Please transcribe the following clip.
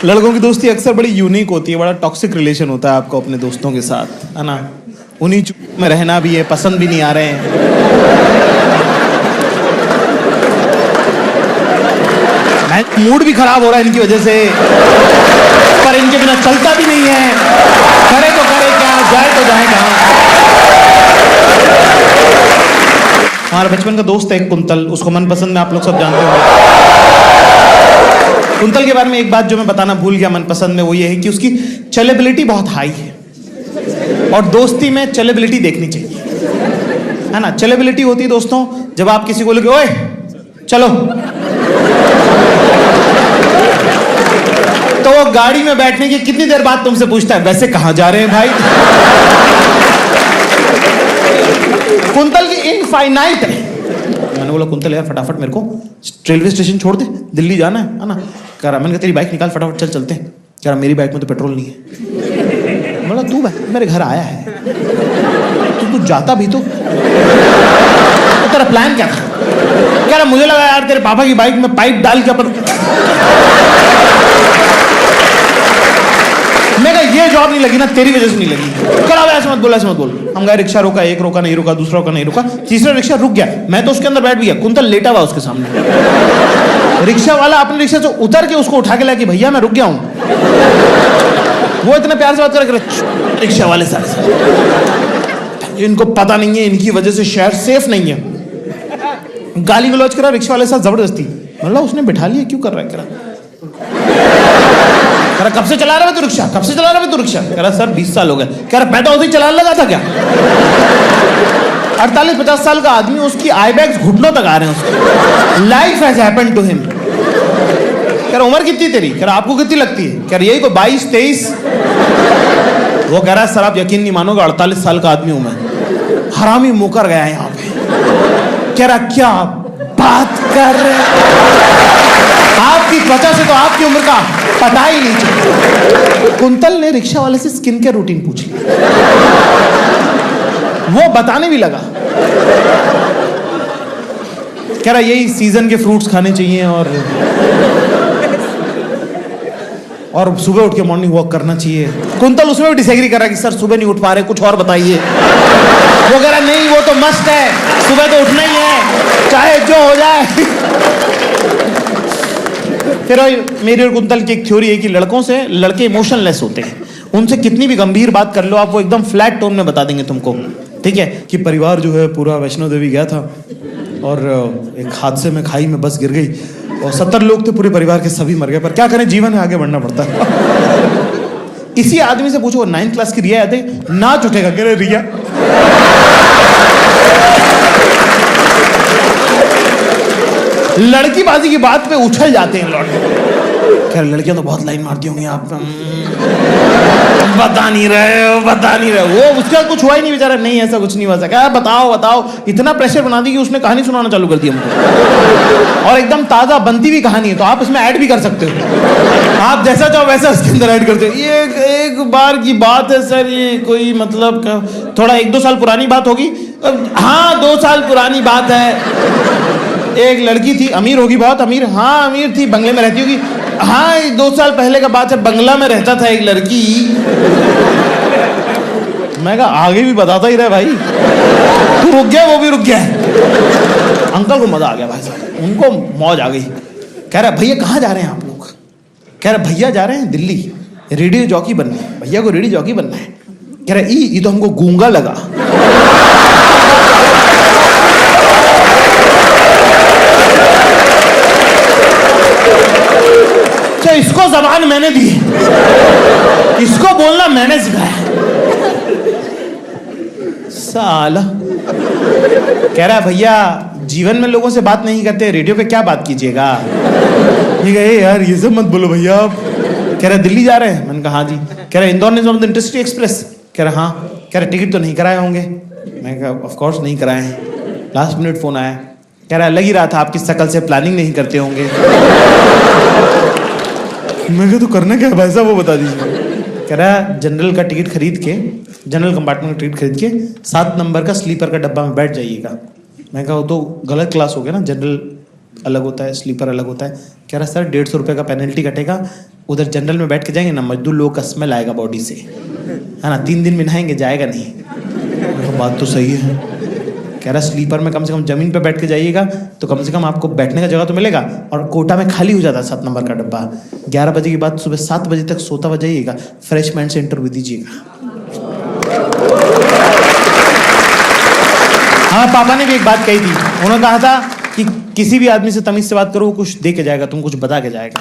लड़कों की दोस्ती अक्सर बड़ी यूनिक होती है, बड़ा टॉक्सिक रिलेशन होता है आपको अपने दोस्तों के साथ, है ना। उन्हीं में रहना भी है, पसंद भी नहीं आ रहे हैं। मूड भी खराब हो रहा है इनकी वजह से, पर इनके बिना चलता भी नहीं है। करे तो करे क्या, जाए तो जाए कहाँ। हमारा बचपन का दोस्त है कुंतल, उसको मनपसंद में आप लोग सब जानते होंगे। कुंतल के बारे में एक बात जो मैं बताना भूल गया मनपसंद में, वो ये है कि उसकी चलेबिलिटी बहुत हाई है, और दोस्ती में चलेबिलिटी देखनी चाहिए, है ना। चलेबिलिटी होती है दोस्तों जब आप किसी को बोलोगे ओए चलो, तो वो गाड़ी में बैठने की कितनी देर बाद तुमसे पूछता है वैसे कहां जा रहे हैं भाई। कुंतल की इनफाइनाइट है। मैंने बोला कुंतल यार फटाफट मेरे को रेलवे स्टेशन छोड़ दे, दिल्ली जाना है ना। कह रहा, मैंने कहा तेरी बाइक निकाल फटाफट, चल चलते हैं। कह रहा मेरी बाइक में तो पेट्रोल नहीं है। बोला तू मेरे घर आया है, तू जाता भी तो तेरा प्लान क्या था। कह रहा मुझे लगा यार तेरे पापा की बाइक में पाइप डाल के अपन। मैं कहा ये जॉब नहीं लगी ना तेरी वजह से नहीं लगी। कह रहा ऐसे मत बोल, ऐसे मत बोल। हम गए, रिक्शा रोका, एक रोका नहीं रुका, दूसरा रोका नहीं रुका, तीसरा रिक्शा रुक गया। मैं तो उसके अंदर बैठ गया, कुंतल लेटा हुआ उसके सामने। रिक्शा वाला अपने रिक्शा से उतर के उसको उठा के लाया कि भैया मैं रुक गया हूं। वो इतने प्यार से बात कर, रिक्शा वाले सारे इनको पता नहीं है इनकी वजह से शहर सेफ नहीं है। गाली गलौज करा रिक्शा वाले साथ जबरदस्ती। मतलब उसने बिठा लिया, क्यों कर रहा है। कह रहा कब से चला रहा है तू रिक्शा, कब से चला रहा है तू रिक्शा। कह रहा सर 20 साल हो गए। कह रहा पैदा होते ही चलाने लगा था क्या। 48-50 साल का आदमी, उसकी आई बैग्स घुटनों तक आ रहे हैं उसके। Life has happened to him. कह रहा उम्र कितनी तेरी। कह रहा आपको कितनी लगती है। कह रहा यही कोई 22-23। वो कह रहा है सर आप यकीन नहीं मानोगे 48 साल का आदमी हूं मैं। हरामी मुकर गया यहाँ पे। कह रहा क्या बात कर रहे, आपकी त्वचा से तो आपकी उम्र का पता ही नहीं चलता। कुंतल ने रिक्शा वाले से स्किन केयर रूटीन पूछ ली, वो बताने भी लगा। कह रहा यही सीजन के फ्रूट्स खाने चाहिए, और सुबह उठ के मॉर्निंग वॉक करना चाहिए। कुंतल उसमें भी डिसएग्री कर रहा है कि सर सुबह नहीं उठ पा रहे, कुछ और बताइए। वो कह रहा नहीं वो तो मस्त है, सुबह तो उठना ही है चाहे जो हो जाए। फिर मेरी और कुंतल की एक थ्योरी है कि लड़कों से लड़के इमोशनलेस होते हैं। उनसे कितनी भी गंभीर बात कर लो आप, वो एकदम फ्लैट टोन में बता देंगे तुमको, ठीक है। कि परिवार जो है पूरा वैष्णो देवी गया था और एक हादसे में खाई में बस गिर गई और 70 लोग थे पूरे परिवार के, सभी मर गए। पर क्या करें, जीवन है, आगे बढ़ना पड़ता है। इसी आदमी से पूछो 9th क्लास की रिया याद है, नाच उठेगा। कह रहे रिया लड़की बाजी की बात पे उछल जाते हैं लौट। खैर लड़कियां तो बहुत लाइन मारती होंगी आप, बता नहीं रहे वो उसका कुछ हुआ ही नहीं बेचारा। नहीं ऐसा कुछ नहीं हुआ सका। बताओ। इतना प्रेशर बना दी कि उसने कहानी सुनाना चालू कर दी हमको, और एकदम ताजा बनती हुई कहानी है, तो आप इसमें ऐड भी कर सकते हो। आप जैसा चाहो वैसा इसके अंदर ऐड करते हो। ये एक बार की बात है सर, ये कोई मतलब थोड़ा 1-2 साल पुरानी बात होगी। हाँ 2 साल पुरानी बात है। एक लड़की थी, अमीर होगी, बहुत अमीर। हाँ अमीर थी, बंगले में रहती होगी। हाँ 2 साल पहले का बात है, बंगला में रहता था एक लड़की। मैं कहा आगे भी बताता ही रहे भाई, तू रुक गया वो भी रुक गया। अंकल को मजा आ गया भाई साहब, उनको मौज आ गई। कह रहा भैया कहाँ जा रहे हैं आप लोग। कह रहा भैया जा रहे हैं दिल्ली, रेडियो जॉकी बनना है। भैया को रेडियो जॉकी बनना है। कह रहा ये तो हमको गूंगा लगा। इसको जबान मैंने दी, इसको बोलना मैंने सिखाया साला। कह रहा भैया जीवन में लोगों से बात नहीं करते, रेडियो पे क्या बात कीजिएगा। यार ये सब मत बोलो भैया। कह रहा दिल्ली जा रहे हैं। मैंने कहा हाँ जी। कह रहा इंदौर निजामुद्दीन इंटरसिटी एक्सप्रेस। कह रहा हाँ। कह रहा टिकट तो नहीं कराए होंगे। मैं कहा ऑफ कोर्स नहीं कराए हैं, लास्ट मिनट फोन आया। कह रहा लग ही रहा था आपकी शकल से प्लानिंग नहीं करते होंगे। मैं कहा तो करना क्या है भाई साहब वो बता दीजिए। कह रहा जनरल का टिकट खरीद के, जनरल कंपार्टमेंट का टिकट खरीद के 7 नंबर का स्लीपर का डब्बा में बैठ जाइएगा। मैं कहा वो तो गलत क्लास हो गया ना, जनरल अलग होता है, स्लीपर अलग होता है। कह रहा सर 150 रुपये का पेनल्टी कटेगा, उधर जनरल में बैठ के जाएंगे ना, मजदूर लोगों का स्मेल आएगा बॉडी से, है ना, 3 दिन में नहाएंगे, जाएगा नहीं। तो बात तो सही है। कह रहा स्लीपर में कम से कम जमीन पे बैठ के जाइएगा तो कम से कम आपको बैठने का जगह तो मिलेगा, और कोटा में खाली हो जाता है 7 नंबर का डब्बा। 11 बजे के बाद सुबह 7 बजे तक सोता हुआ जाइएगा, फ्रेश माइंड से इंटरव्यू दीजिएगा। हाँ, पापा ने भी एक बात कही थी, उन्होंने कहा था कि किसी भी आदमी से तमीज से बात करो, वो कुछ दे के जाएगा, तुम कुछ बता के जाएगा।